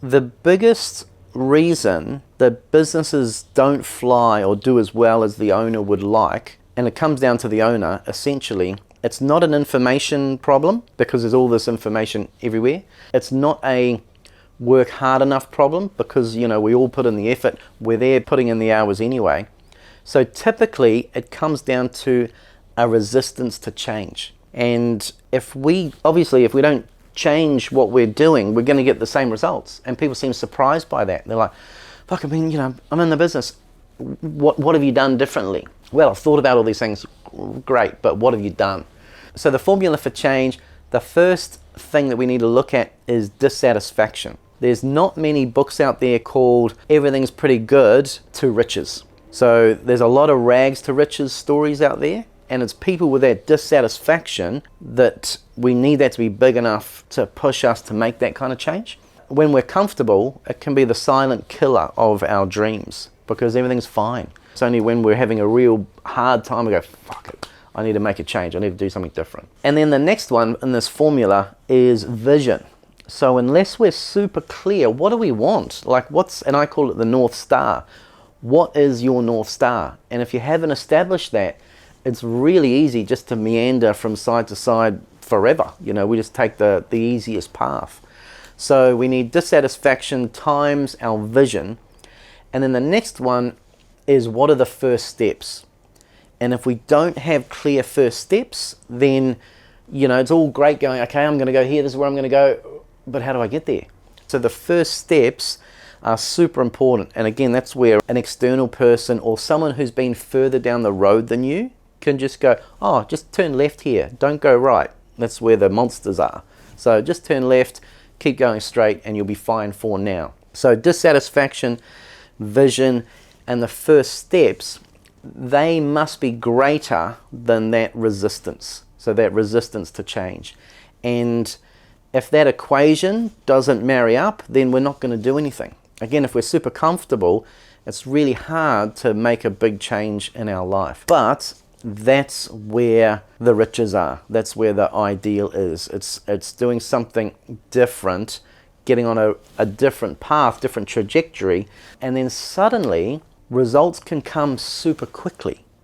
The biggest reason that businesses don't fly or do as well as the owner would like, and it comes down to the owner, essentially, it's not an information problem because there's all this information everywhere. It's not a work hard enough problem because, we all put in the effort. We're there putting in the hours anyway. So typically it comes down to a resistance to change. And if we don't change what we're doing, we're going to get the same results. And people seem surprised by that. They're like, fuck, I'm in the business. What have you done differently? Well, I've thought about all these things. Great, but what have you done? So the formula for change, the first thing that we need to look at is dissatisfaction. There's not many books out there called Everything's Pretty Good to Riches. So there's a lot of rags to riches stories out there. And it's people with that dissatisfaction that we need that to be big enough to push us to make that kind of change. When we're comfortable, it can be the silent killer of our dreams because everything's fine. It's only when we're having a real hard time we go, fuck it, I need to make a change. I need to do something different. And then the next one in this formula is vision. So unless we're super clear, what do we want? And I call it the North Star. What is your North Star? And if you haven't established that, it's really easy just to meander from side to side forever. We just take the easiest path. So we need dissatisfaction times our vision. And then the next one is, what are the first steps? And if we don't have clear first steps, then, it's all great going, okay, I'm going to go here, this is where I'm going to go, but how do I get there? So the first steps are super important. And again, that's where an external person or someone who's been further down the road than you can just go, oh, just turn left here, don't go right. That's where the monsters are. So just turn left, keep going straight, and you'll be fine for now. So dissatisfaction, vision, and the first steps, they must be greater than that resistance. So that resistance to change. And if that equation doesn't marry up, then we're not going to do anything. Again, if we're super comfortable, it's really hard to make a big change in our life. But that's where the riches are. That's where the ideal is. It's doing something different, getting on a different path, different trajectory, and then suddenly results can come super quickly.